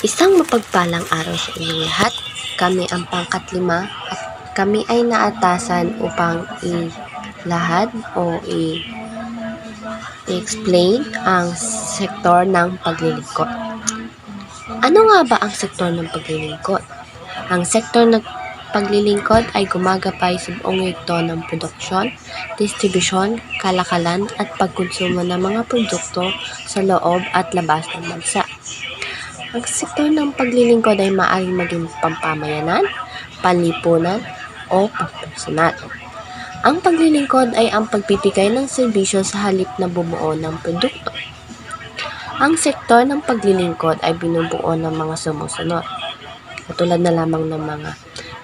Isang mapagpalang araw sa inyong lahat. Kami ang pangkat 5 at kami ay naatasan upang ilahad o i-explain ang sektor ng paglilingkod. Ano nga ba ang sektor ng paglilingkod? Ang sektor ng paglilingkod ay gumagapay sa buong yugto ng produksyon, distribusyon, kalakalan at pagkonsumo ng mga produkto sa loob at labas ng bansa. Ang sektor ng paglilingkod ay maaaring maging pampamayanan, panlipunan, o pampersonal. Ang paglilingkod ay ang pagbibigay ng serbisyo sa halip na bumuo ng produkto. Ang sektor ng paglilingkod ay binubuo ng mga sumusunod, katulad na lamang ng mga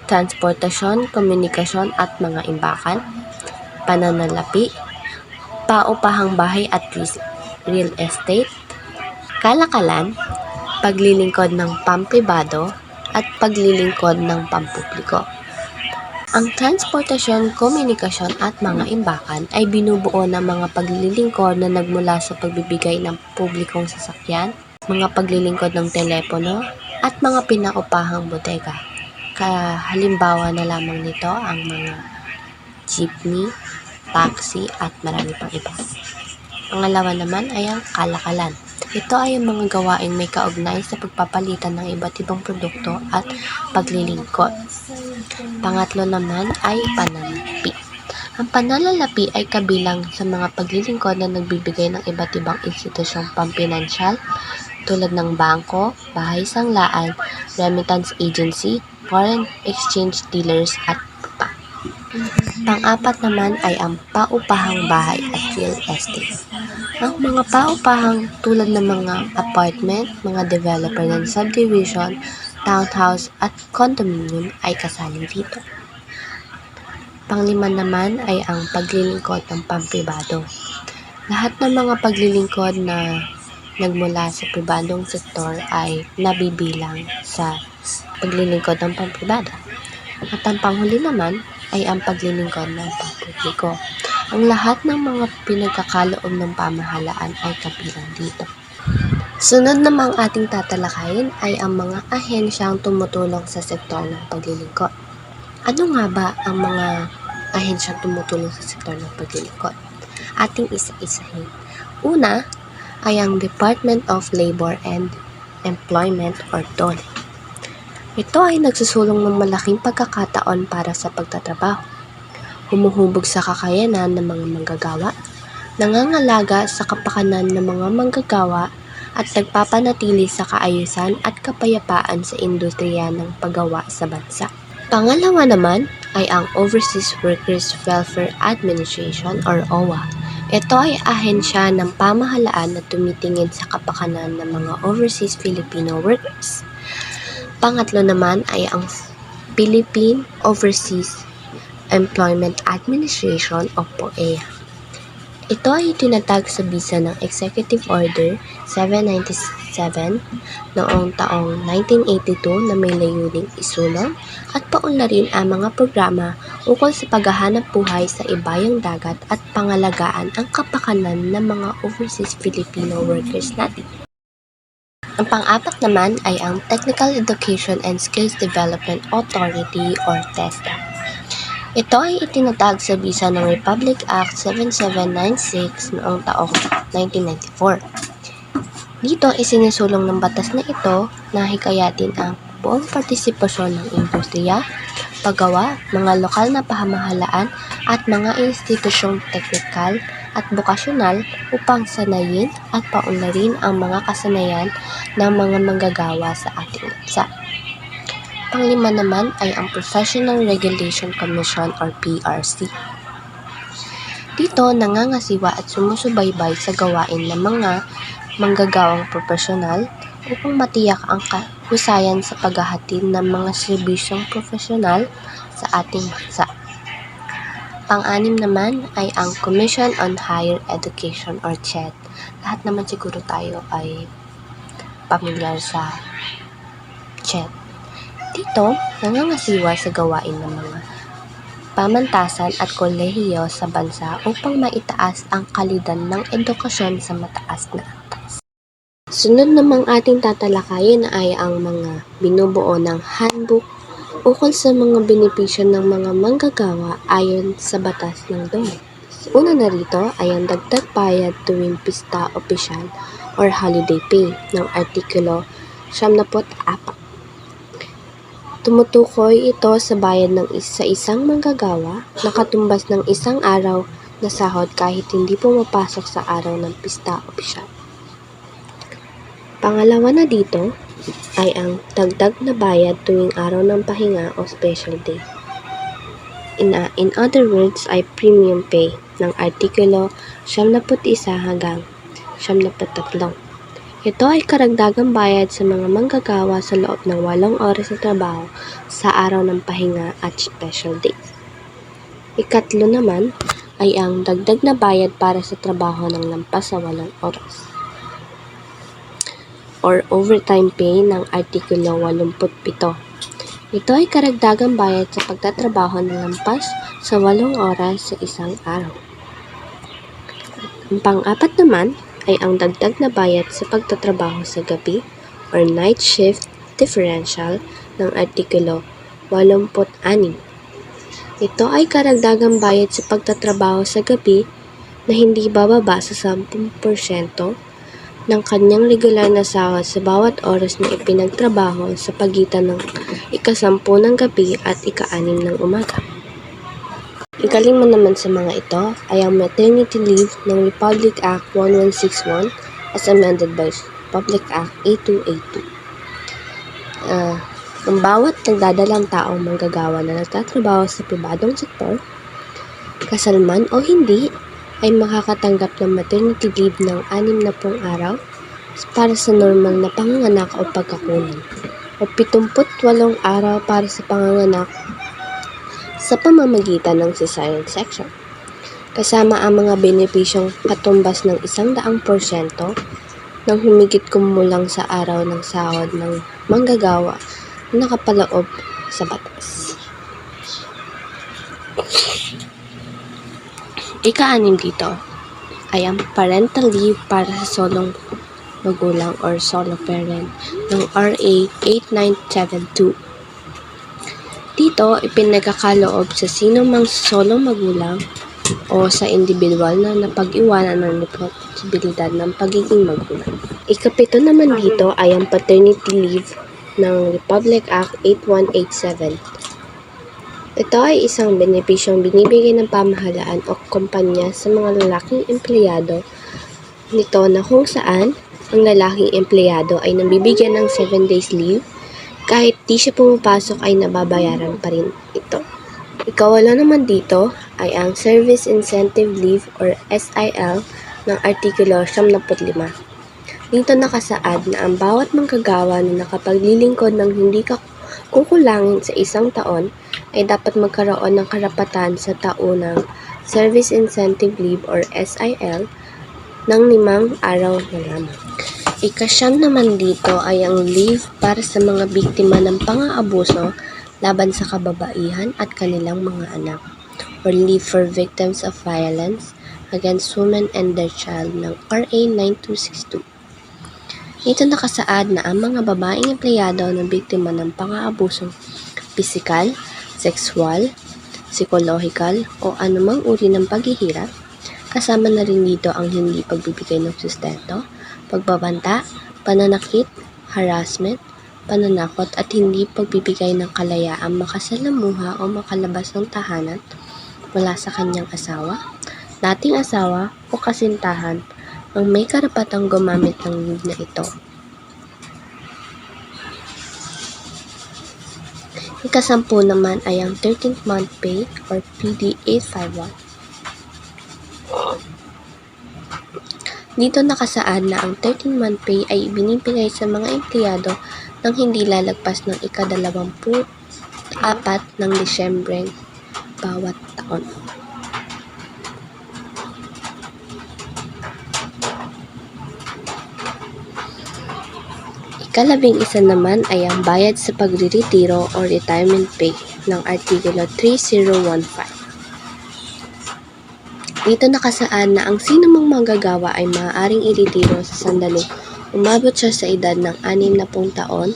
transportasyon, komunikasyon at mga imbakan, pananalapi, paupahang bahay at real estate, kalakalan, paglilingkod ng pampribado at paglilingkod ng pampubliko. Ang transportasyon, komunikasyon at mga imbakan ay binubuo ng mga paglilingkod na nagmula sa pagbibigay ng publikong sasakyan, mga paglilingkod ng telepono at mga pinaupahang bodega. Halimbawa na lamang nito ang mga jeepney, taxi at marami pang iba. Pangalawa naman ay ang kalakalan. Ito ay ang mga gawaing may kaugnay sa pagpapalitan ng iba't ibang produkto at paglilingkod. Pangatlo naman ay pananalapi. Ang pananalapi ay kabilang sa mga paglilingkod na nagbibigay ng iba't ibang institusyong pampinansyal tulad ng bangko, bahay sanglaan, remittance agency, foreign exchange dealers at iba. Pang-apat naman ay ang paupahang bahay at real estate. Ang mga paupahang tulad ng mga apartment, mga developer ng subdivision, townhouse at condominium ay kasali dito. Panglima naman ay ang paglilingkod ng pampribado. Lahat ng mga paglilingkod na nagmula sa pribadong sektor ay nabibilang sa paglilingkod ng pampribado. At ang panghuli naman ay ang paglilingkod ng pampubliko. Ang lahat ng mga pinagkakaloob ng pamahalaan ay kabilang dito. Sunod namang ating tatalakayin ay ang mga ahensyang tumutulong sa sektor ng paglilingkod. Ano nga ba ang mga ahensyang tumutulong sa sektor ng paglilingkod? Ating isa-isahin. Una ay ang Department of Labor and Employment or DOLE. Ito ay nagsusulong ng malaking pagkakataon para sa pagtatrabaho. Humuhubog sa kakayanan ng mga manggagawa, nangangalaga sa kapakanan ng mga manggagawa at nagpapanatili sa kaayusan at kapayapaan sa industriya ng paggawa sa bansa. Pangalawa naman ay ang Overseas Workers Welfare Administration or OWA. Ito ay ahensya ng pamahalaan na tumitingin sa kapakanan ng mga overseas Filipino workers. Pangatlo naman ay ang Philippine Overseas Employment Administration o POEA. Ito ay tinatag sa bisa ng Executive Order 797 noong taong 1982 na may layuning isulong at paunlarin ang mga programa ukol sa paghahanap buhay sa ibayang dagat at pangalagaan ang kapakanan ng mga overseas Filipino workers natin. Ang pang-apat naman ay ang Technical Education and Skills Development Authority or TESDA. Ito ay itinatag sa bisa ng Republic Act 7796 noong taong 1994. Dito isinusulong ng batas na ito na hikayatin ang buong partisipasyon ng industriya, paggawa, mga lokal na pamahalaan at mga institusyong teknikal at bokasyonal upang sanayin at paunlarin ang mga kasanayan ng mga manggagawa sa ating bansa. Panglima naman ay ang Professional Regulation Commission or PRC. Dito nangangasiwa at sumusubaybay sa gawain ng mga manggagawang profesional upang matiyak ang kahusayan sa paghahatid ng mga serbisyong profesional sa ating bansa. Pang-anim naman ay ang Commission on Higher Education or CHED. Lahat naman siguro tayo ay pamilyar sa CHED. Dito, nangangasiwa sa gawain ng mga pamantasan at kolehiyo sa bansa upang maitaas ang kalidad ng edukasyon sa mataas na antas. Sunod namang ating tatalakayin ay ang mga binubuo ng handbook ukol sa mga benepisyo ng mga manggagawa ayon sa batas ng DOLE. Una na rito ay ang dagdag bayad tuwing pista opisyal or holiday pay ng Artikulo 74. Tumutukoy ito sa bayad ng isang manggagawa na katumbas ng isang araw na sahod kahit hindi pumapasok sa araw ng pista opisyal. Pangalawa na dito ay ang dagdag na bayad tuwing araw ng pahinga o special day. In other words ay premium pay ng Artikulo 71 hanggang 73. Ito ay karagdagang bayad sa mga manggagawa sa loob ng 8 oras na trabaho sa araw ng pahinga at special day. Ikatlo naman ay ang dagdag na bayad para sa trabaho ng lampas sa 8 oras or overtime pay ng Artikulo 87. Ito ay karagdagang bayad sa pagtatrabaho ng lampas sa 8 oras sa isang araw. Ang pang-apat naman ay ang dagdag na bayad sa pagtatrabaho sa gabi or night shift differential ng Artikulo 86. Ito ay karagdagang bayad sa pagtatrabaho sa gabi na hindi bababa sa 10% ng kanyang regular na sahod sa bawat oras na ipinagtrabaho sa pagitan ng ika-10 ng gabi at ika-6 ng umaga. Ikalima naman sa mga ito ay ang maternity leave ng Republic Act 1161 as amended by Republic Act 8282. Ang bawat nagdadalang taong manggagawa na nagtatrabaho sa pribadong sektor, kasal man o hindi, ay makakatanggap ng maternity leave ng 60 araw para sa normal na panganganak o pagkakunan o 78 araw para sa panganganak sa pamamagitan ng cesarean section. Kasama ang mga benepisyong katumbas ng 100% ng humigit kumulang sa araw ng sahod ng manggagawa na nakapaloob sa batas. Ika-6 dito ay ang parental leave para sa solong magulang or solo parent ng RA 8972. Dito, ipinagkakaloob sa sino mang solong magulang o sa individual na napag-iwanan ng responsibilidad ng pagiging magulang. Ika-7 naman dito ay ang paternity leave ng Republic Act 8187. Ito ay isang benepisyong binibigay ng pamahalaan o kumpanya sa mga lalaking empleyado nito na kung saan ang lalaking empleyado ay nabibigyan ng 7 days leave kahit di siya pumapasok ay nababayaran pa rin ito. Ika-8 naman dito ay ang Service Incentive Leave or SIL ng Artikulo 75. Dito nakasaad na ang bawat manggagawa na nakapaglilingkod ng hindi kukulangin sa 1 taon ay dapat magkaroon ng karapatan sa taunang Service Incentive Leave or SIL ng 5 araw na lamang. Ika-9 naman dito ay ang leave para sa mga biktima ng pang-aabuso laban sa kababaihan at kanilang mga anak or leave for victims of violence against women and their child ng RA 9262. Dito nakasaad na ang mga babaeng empleyado na biktima ng pang-aabuso, pisikal, sexual, psikolohikal o anumang uri ng paghihirap, kasama na rin dito ang hindi pagbibigay ng sustento, pagbabanta, pananakit, harassment, pananakot at hindi pagbibigay ng kalayaang makasalamuha o makalabas ng tahanan mula sa kanyang asawa, dating asawa o kasintahan ang may karapatang gumamit ng leave na ito. Ika-10 naman ay ang 13th month pay or PD 851. Dito nakasaad na ang 13th-month pay ay binibigay sa mga empleyado nang hindi lalagpas ng ika-24 ng Disyembre bawat taon. Ika-11 naman ay ang bayad sa pagriretiro o retirement pay ng Artikulo 3015. Dito nakasaad na ang sino mang manggagawa ay maaaring iretiro sa sandali Umabot siya sa edad ng 60 taon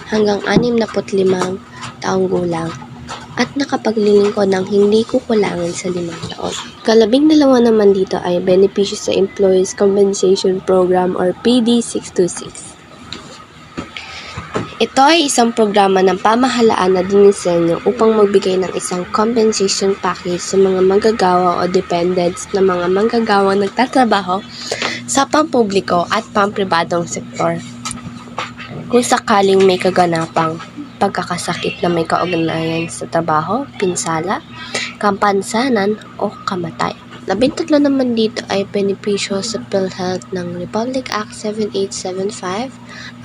hanggang 65 taong gulang at nakapaglilingkod ng hindi kukulangan sa 5 taon. Kalabing-2 naman dito ay benepisyo sa Employees Compensation Program or PD626. Ito ay isang programa ng pamahalaan na dinisenyo upang magbigay ng isang compensation package sa mga manggagawa o dependents na mga manggagawang nagtatrabaho sa pampubliko at pampribadong sektor. Kung sakaling may kaganapang pagkakasakit na may kaugnayan sa trabaho, pinsala, kapansanan o kamatayan. 13 naman dito ay benepisyo sa PhilHealth ng Republic Act 7875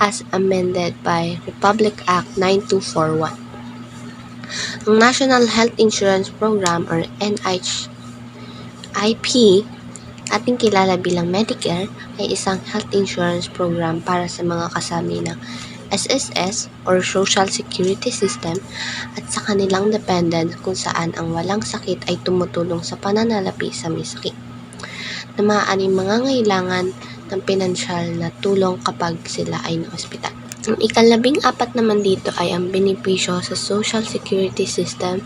as amended by Republic Act 9241. Ang National Health Insurance Program or NHIP, ating kilala bilang Medicare, ay isang health insurance program para sa mga kasami ng SSS or Social Security System at sa kanilang dependent kung saan ang walang sakit ay tumutulong sa pananalapi sa may sakit na maaaring mangangailangan ng pinansyal na tulong kapag sila ay na-ospital. Ang ika-14 naman dito ay ang benepisyo sa Social Security System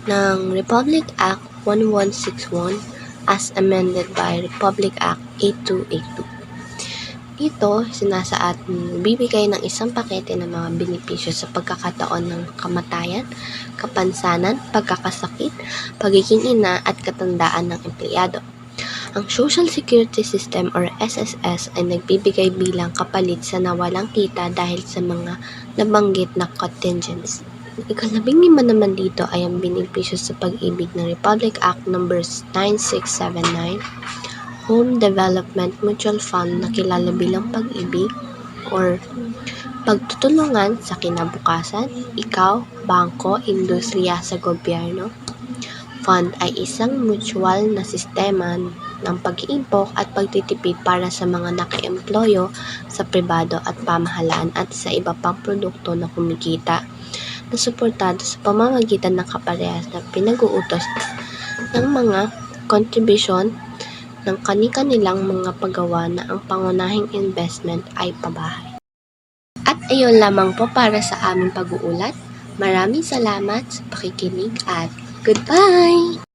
ng Republic Act 1161 as amended by Republic Act 8282. Ito, sinasaad bibigay ng isang pakete ng mga benepisyo sa pagkakataon ng kamatayan, kapansanan, pagkakasakit, pagiging ina at katandaan ng empleyado. Ang Social Security System or SSS ay nagbibigay bilang kapalit sa nawalang kita dahil sa mga nabanggit na contingencies. Ika-15 naman dito ay ang benepisyo sa pag-ibig ng Republic Act numbers 9679, Home Development Mutual Fund na kilala bilang pag-ibig or pagtutulungan sa kinabukasan, ikaw, bangko, industriya sa gobyerno. Fund ay isang mutual na sistema ng pag-iimpok at pagtitipid para sa mga naka-employo sa pribado at pamahalaan at sa iba pang produkto na kumikita na suportado sa pamamagitan ng kaparehas na pinag-uutos ng mga kontribusyon ng kani-kanilang mga paggawa na ang pangunahing investment ay pabahay. At ayun lamang po para sa aming pag-uulat. Maraming salamat sa pakikinig at goodbye!